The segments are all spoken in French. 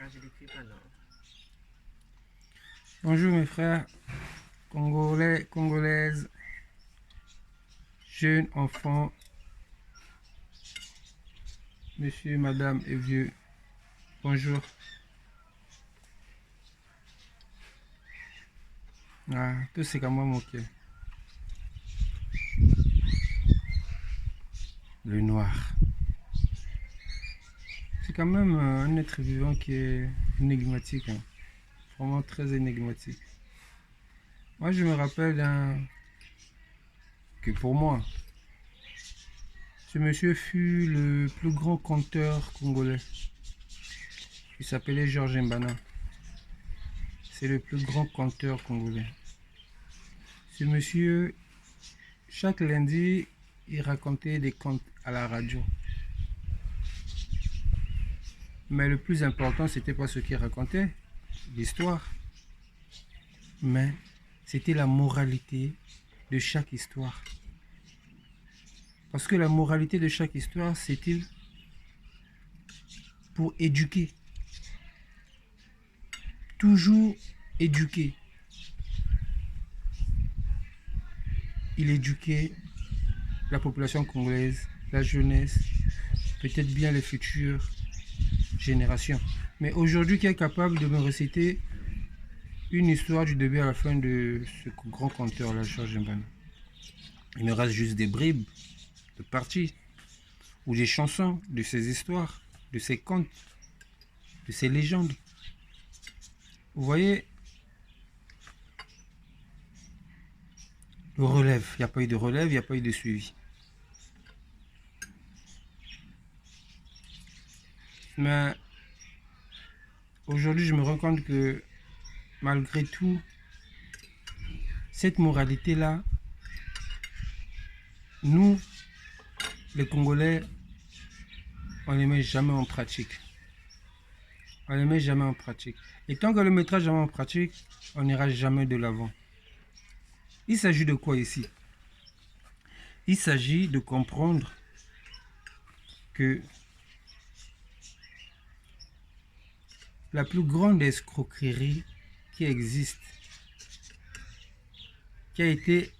Ah, je l'écris pas, non. Bonjour mes frères, Congolais, Congolaises, jeunes, enfants, monsieur, madame et vieux. Bonjour. Ah, tout c'est comme moi mon cœur. Le noir. C'est quand même un être vivant qui est énigmatique, hein. Vraiment très énigmatique. Moi je me rappelle que pour moi, ce monsieur fut le plus grand conteur congolais. Il s'appelait Georges Mbana. C'est le plus grand conteur congolais. Ce monsieur, chaque lundi, il racontait des contes à la radio. Mais le plus important, c'était pas ce qu'il racontait, l'histoire, mais c'était la moralité de chaque histoire. Parce que la moralité de chaque histoire, c'était pour éduquer. Toujours éduquer. Il éduquait la population congolaise, la jeunesse, peut-être bien les futures générations. Mais aujourd'hui, qui est capable de me réciter une histoire du début à la fin de ce grand conteur-là, Georges Mbana? Il me reste juste des bribes de parties, ou des chansons de ces histoires, de ces contes, de ces légendes. Vous voyez, le relève, il n'y a pas eu de relève, il n'y a pas eu de suivi. Mais aujourd'hui, je me rends compte que malgré tout, cette moralité-là, nous, les Congolais, on ne les met jamais en pratique. On ne les met jamais en pratique. Et tant qu'on ne le mettra jamais en pratique, on n'ira jamais de l'avant. Il s'agit de quoi ici? Il s'agit de comprendre que la plus grande escroquerie qui existe, qui a été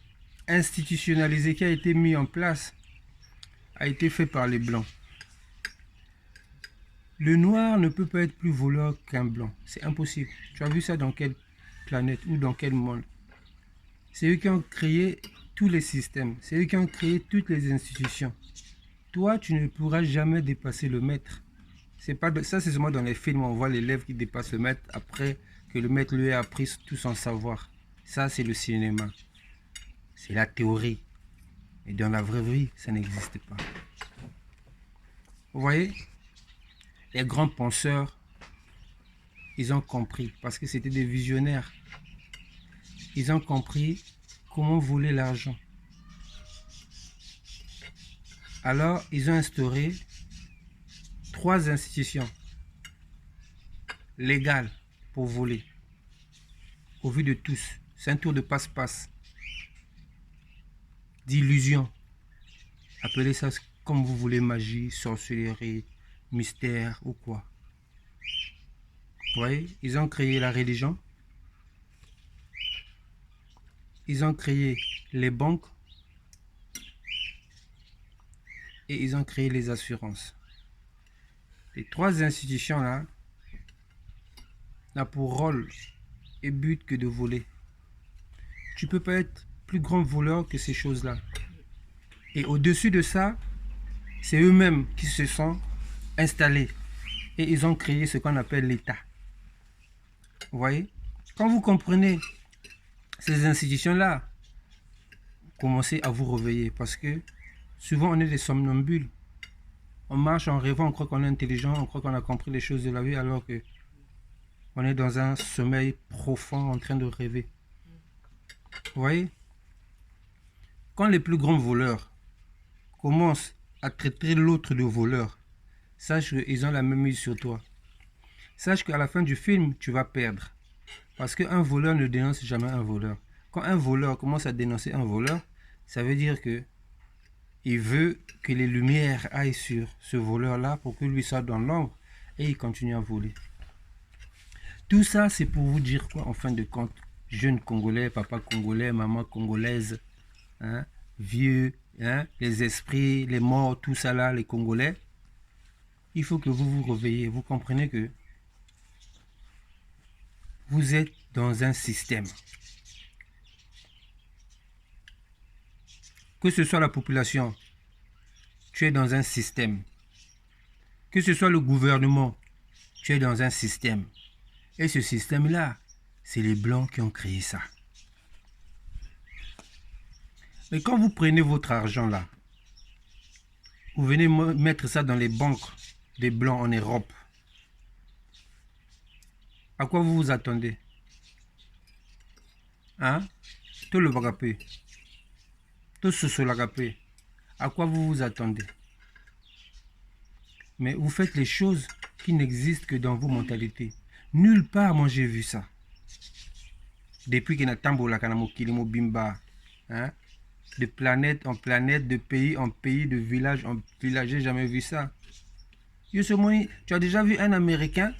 institutionnalisée, qui a été mise en place, a été fait par les Blancs. Le noir ne peut pas être plus voleur qu'un blanc. C'est impossible. Tu as vu ça dans quelle planète ou dans quel monde? C'est eux qui ont créé tous les systèmes. C'est eux qui ont créé toutes les institutions. Toi, tu ne pourras jamais dépasser le maître. Ça, c'est seulement dans les films, on voit l'élève qui dépasse le maître après que le maître lui ait appris tout son savoir. Ça, c'est le cinéma. C'est la théorie. Et dans la vraie vie, ça n'existe pas. Vous voyez? Les grands penseurs, ils ont compris, parce que c'était des visionnaires. Ils ont compris comment voler l'argent. Alors, ils ont instauré 3 institutions légales pour voler. Au vu de tous, c'est un tour de passe-passe, d'illusion. Appelez ça comme vous voulez, magie, sorcellerie, mystère ou quoi. Vous voyez, ils ont créé la religion. Ils ont créé les banques. Et ils ont créé les assurances. Les 3 institutions-là n'ont pour rôle et but que de voler. Tu ne peux pas être plus grand voleur que ces choses-là. Et au-dessus de ça, c'est eux-mêmes qui se sont installés. Et ils ont créé ce qu'on appelle l'État. Vous voyez? Quand vous comprenez ces institutions-là, commencez à vous réveiller. Parce que souvent, on est des somnambules. On marche en rêvant, on croit qu'on est intelligent, on croit qu'on a compris les choses de la vie, alors que on est dans un sommeil profond en train de rêver. Vous voyez? Quand les plus grands voleurs commencent à traiter l'autre de voleur, sache qu'ils ont la même mise sur toi. Sache qu'à la fin du film, tu vas perdre. Parce qu'un voleur ne dénonce jamais un voleur. Quand un voleur commence à dénoncer un voleur, ça veut dire que il veut que les lumières aillent sur ce voleur-là pour que lui soit dans l'ombre et il continue à voler. Tout ça, c'est pour vous dire quoi, en fin de compte? Jeunes Congolais, papa congolais, maman congolaise, hein, vieux, hein, les esprits, les morts, tout ça là, les Congolais. Il faut que vous vous réveillez. Vous comprenez que vous êtes dans un système. Que ce soit la population, tu es dans un système. Que ce soit le gouvernement, tu es dans un système. Et ce système-là, c'est les Blancs qui ont créé ça. Mais quand vous prenez votre argent là, vous venez mettre ça dans les banques des Blancs en Europe, à quoi vous vous attendez? Hein? Tout le bagapé. Tout ce lagapé. À quoi vous vous attendez? Mais vous faites les choses qui n'existent que dans vos mentalités. Nulle part, moi, j'ai vu ça. Depuis que Natambola Kanamokili Mobimba, hein? De planète en planète, de pays en pays, de village en village, j'ai jamais vu ça. Tu as déjà vu un Américain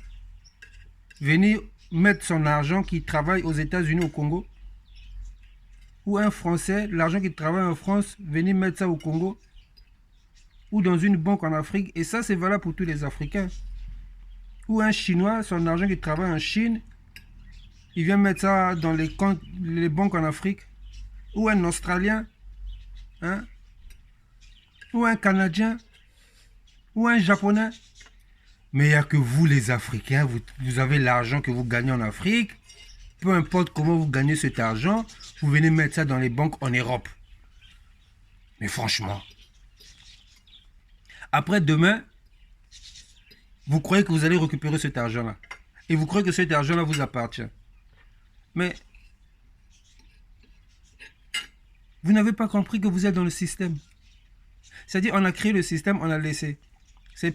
venir mettre son argent qui travaille aux États-Unis, au Congo? Ou un Français, l'argent qui travaille en France, venir mettre ça au Congo? Ou dans une banque en Afrique? Et ça, c'est valable pour tous les Africains. Ou un Chinois, son argent qui travaille en Chine, il vient mettre ça dans les comptes, les banques en Afrique. Ou un Australien, hein? Ou un Canadien, ou un Japonais. Mais il n'y a que vous, les Africains, vous avez l'argent que vous gagnez en Afrique. Peu importe comment vous gagnez cet argent, vous venez mettre ça dans les banques en Europe. Mais franchement, après demain, vous croyez que vous allez récupérer cet argent-là. Et vous croyez que cet argent-là vous appartient. Mais vous n'avez pas compris que vous êtes dans le système. C'est-à-dire, on a créé le système, on a laissé. C'est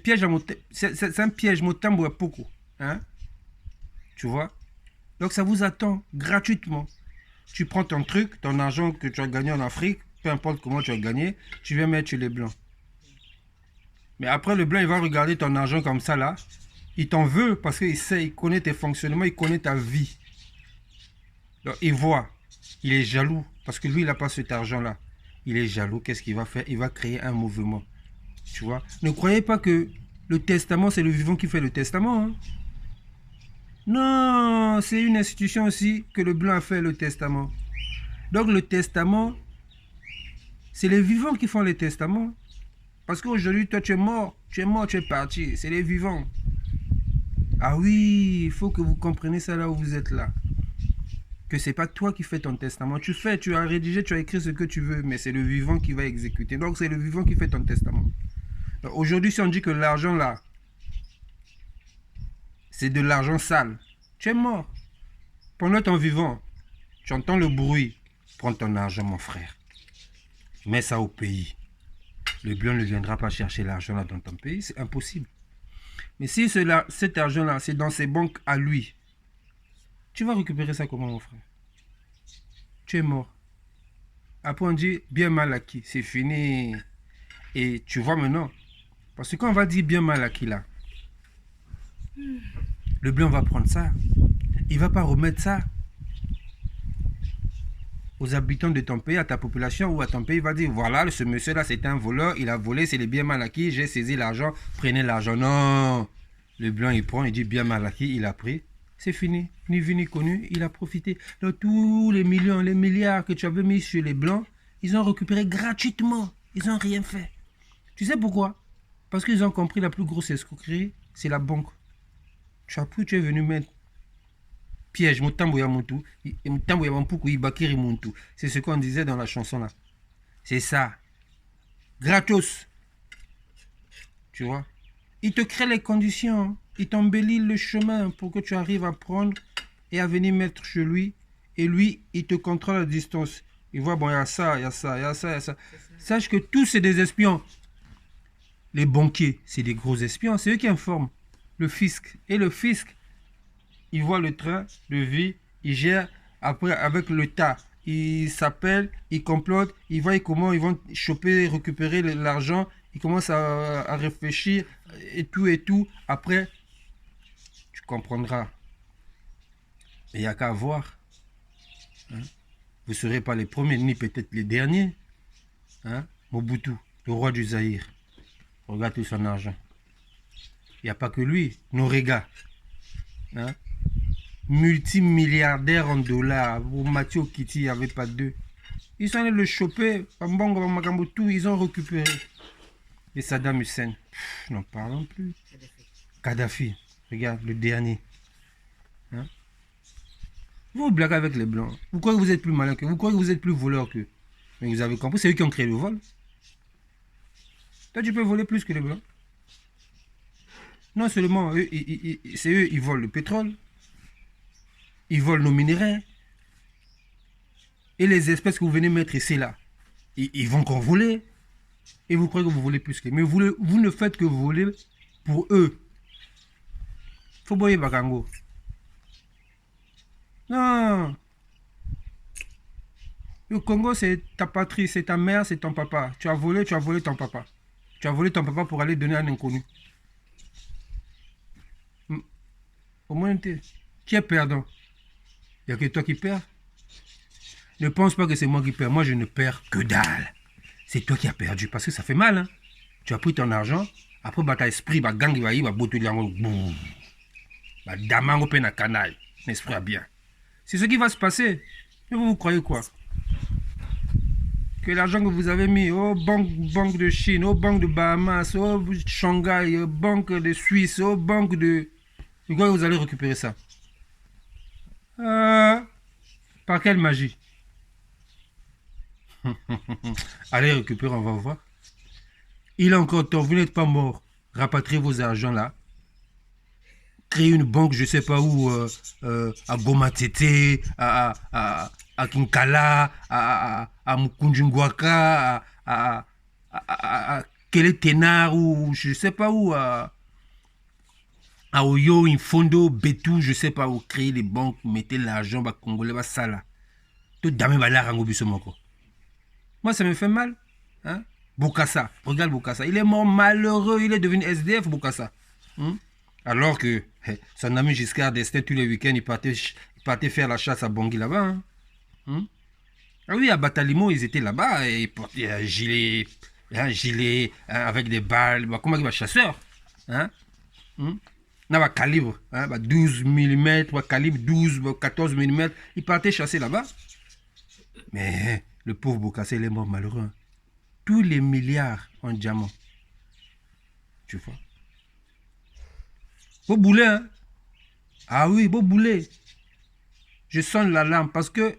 un piège, motambo poko. Hein? Tu vois? Donc ça vous attend gratuitement. Tu prends ton truc, ton argent que tu as gagné en Afrique, peu importe comment tu as gagné, tu viens mettre chez les Blancs. Mais après, le Blanc, il va regarder ton argent comme ça, là. Il t'en veut parce qu'il sait, il connaît tes fonctionnements, il connaît ta vie. Donc, il voit. Il est jaloux parce que lui, il n'a pas cet argent-là. Il est jaloux. Qu'est-ce qu'il va faire? Il va créer un mouvement. Tu vois? Ne croyez pas que le testament, c'est le vivant qui fait le testament. Hein? Non, c'est une institution aussi que le Blanc a fait le testament. Donc, le testament, c'est les vivants qui font les testaments. Parce qu'aujourd'hui, toi, tu es mort, tu es parti. C'est les vivants. Ah oui, il faut que vous compreniez ça là où vous êtes là. Que c'est pas toi qui fais ton testament. Tu as rédigé, tu as écrit ce que tu veux, mais c'est le vivant qui va exécuter. Donc, c'est le vivant qui fait ton testament. Aujourd'hui, si on dit que l'argent là, c'est de l'argent sale, tu es mort. Pendant ton vivant, tu entends le bruit. Prends ton argent, mon frère. Mets ça au pays. Le Blanc ne viendra pas chercher l'argent là dans ton pays, c'est impossible. Mais si cet argent là, c'est dans ses banques à lui, tu vas récupérer ça comment, mon frère? Tu es mort. Après on dit bien mal acquis, c'est fini. Et tu vois maintenant, parce que quand on va dire bien mal acquis là, le Blanc va prendre ça. Il ne va pas remettre ça aux habitants de ton pays, à ta population ou à ton pays. Il va dire, voilà, ce monsieur-là, c'est un voleur, il a volé, c'est les biens mal acquis, j'ai saisi l'argent, prenez l'argent. Non, le Blanc, il prend, il dit bien mal acquis, il a pris. C'est fini, ni vu ni connu, il a profité. Donc tous les millions, les milliards que tu avais mis sur les Blancs, ils ont récupéré gratuitement. Ils n'ont rien fait. Tu sais pourquoi? Parce qu'ils ont compris la plus grosse escroquerie, c'est la banque. Tu as pris, tu es venu mettre piège, c'est ce qu'on disait dans la chanson là. C'est ça. Gratos. Tu vois? Il te crée les conditions. Il t'embellit le chemin pour que tu arrives à prendre et à venir mettre chez lui. Et lui, il te contrôle à distance. Il voit, bon, il y a ça, il y a ça, il y a ça, il y a ça. Sache que tous, c'est des espions. Les banquiers, c'est des gros espions. C'est eux qui informent le fisc. Et le fisc, il voit le train de vie, il gère. Après, avec le tas, il s'appelle, il complote, il voit comment ils vont choper, récupérer l'argent. Il commence à réfléchir et tout et tout. Après, tu comprendras il n'y a qu'à voir. Hein? Vous ne serez pas les premiers, ni peut-être les derniers. Hein? Mobutu, le roi du Zaïre. Regarde tout son argent. Il n'y a pas que lui. Norega. Hein? Multimilliardaire en dollars. Pour Mathieu Kitty, il n'y avait pas deux. Ils sont allés le choper. Ils ont récupéré. Et Saddam Hussein. N'en parlons plus. Kadhafi. Regarde, le dernier. Hein? Vous blaguez avec les blancs. Vous croyez que vous êtes plus malin que vous croyez que vous êtes plus voleur qu'eux. Mais vous avez compris, c'est eux qui ont créé le vol. Toi, tu peux voler plus que les blancs. Non seulement, c'est eux, ils volent le pétrole. Ils volent nos minéraux. Et les espèces que vous venez mettre ici, là, ils vont encore voler. Et vous croyez que vous volez plus que... Mais vous ne faites que voler pour eux. Faut boyer Bakango. Non. Le Congo, c'est ta patrie, c'est ta mère, c'est ton papa. Tu as volé ton papa. Tu as volé ton papa pour aller donner à un inconnu. Au moins, qui est perdant? Il n'y a que toi qui perds. Ne pense pas que c'est moi qui perds. Moi, je ne perds que dalle. C'est toi qui as perdu parce que ça fait mal. Hein? Tu as pris ton argent. Après, tu as esprit, gang, il va botter de l'argent. Damango peine à canaille. L'esprit a bien. C'est ce qui va se passer. Et vous croyez quoi? Que l'argent que vous avez mis aux banques de Chine, aux banques de Bahamas, aux Shanghai, aux banques de Suisse, aux banques de... Vous croyez que vous allez récupérer ça? Par quelle magie? Allez récupérer, on va voir. Il est encore temps, vous n'êtes pas mort. Rapatriez vos argents là. Créer une banque, je ne sais pas où, à Gomatete, à Kinkala, à Mukundjungwaka, à Keletenar, ou je ne sais pas où, à Oyo, Infondo, Betou, je ne sais pas où, créer les banques, mettez l'argent, bah, Congolais, bah, ça là. Tout dame va là, moi, ça me fait mal. Hein? Bokassa, regarde Bokassa. Il est mort malheureux, il est devenu SDF, Bokassa. Alors que son ami Giscard d'Estaing, tous les week-ends, il partait faire la chasse à Bangui là-bas. Hein? Ah oui, à Batalimo, ils étaient là-bas et ils portaient un gilet avec des balles. Bah, comment il va chasseur? Hein? N'a calibre, hein? 12 mm, calibre 12, 14 mm. Il partait chasser là-bas. Mais le pauvre Bokassa, il est mort malheureux. Tous les milliards en diamant. Tu vois? Beau boulet, hein? Ah oui, beau boulet. Je sonne l'alarme parce que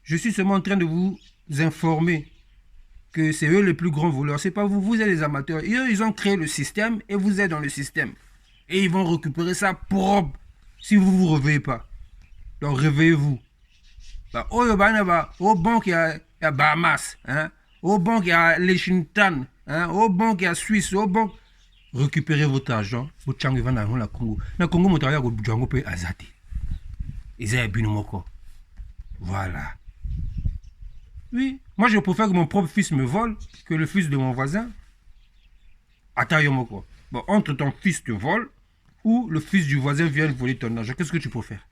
je suis seulement en train de vous informer que c'est eux les plus grands voleurs. C'est pas vous, vous êtes les amateurs. Et eux, ils ont créé le système et vous êtes dans le système. Et ils vont récupérer ça propre si vous ne vous réveillez pas. Donc réveillez-vous. Bah, au banque, il y a Bahamas. Hein? Au banque, il y a Liechtenstein. Hein? Au banque, il y a Suisse. Au banque... Récupérez votre argent. Votre changue va dans la Congo. Dans le Congo, mon travail, peut azati. Ils ont bu moko. Voilà. Oui. Moi, je préfère que mon propre fils me vole que le fils de mon voisin. Attends, moko. Bon, entre ton fils te vole ou le fils du voisin vient voler ton argent, qu'est-ce que tu préfères?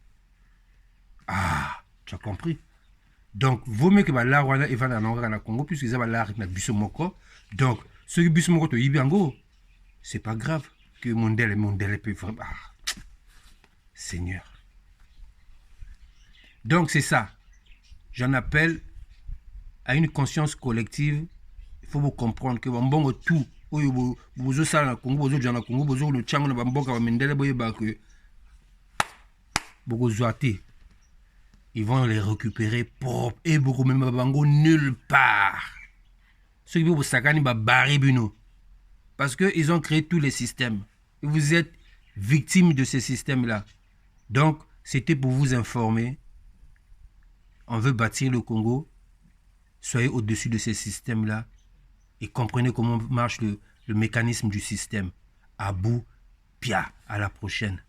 Ah, tu as compris. Donc, vaut mieux que l'argent va dans la Congo puisqu'ils ont l'argent dans le moko. Donc, ce qui bus moko te yibango. C'est pas grave que Mondele peut vraiment... Ah, Seigneur. Donc c'est ça. J'en appelle à une conscience collective. Il faut vous comprendre que bon tout, vous ça na Congo, vous dans Congo, vous le chango na bamboka ba Mondele boye ba que beaucoup zoaté. Ils vont les récupérer propre et beaucoup même bango nulle part. Ceux qui veulent vous sakani ba baribino. Parce qu'ils ont créé tous les systèmes. Et vous êtes victime de ces systèmes-là. Donc, c'était pour vous informer. On veut bâtir le Congo. Soyez au-dessus de ces systèmes-là. Et comprenez comment marche le mécanisme du système. À bout, pia, à la prochaine.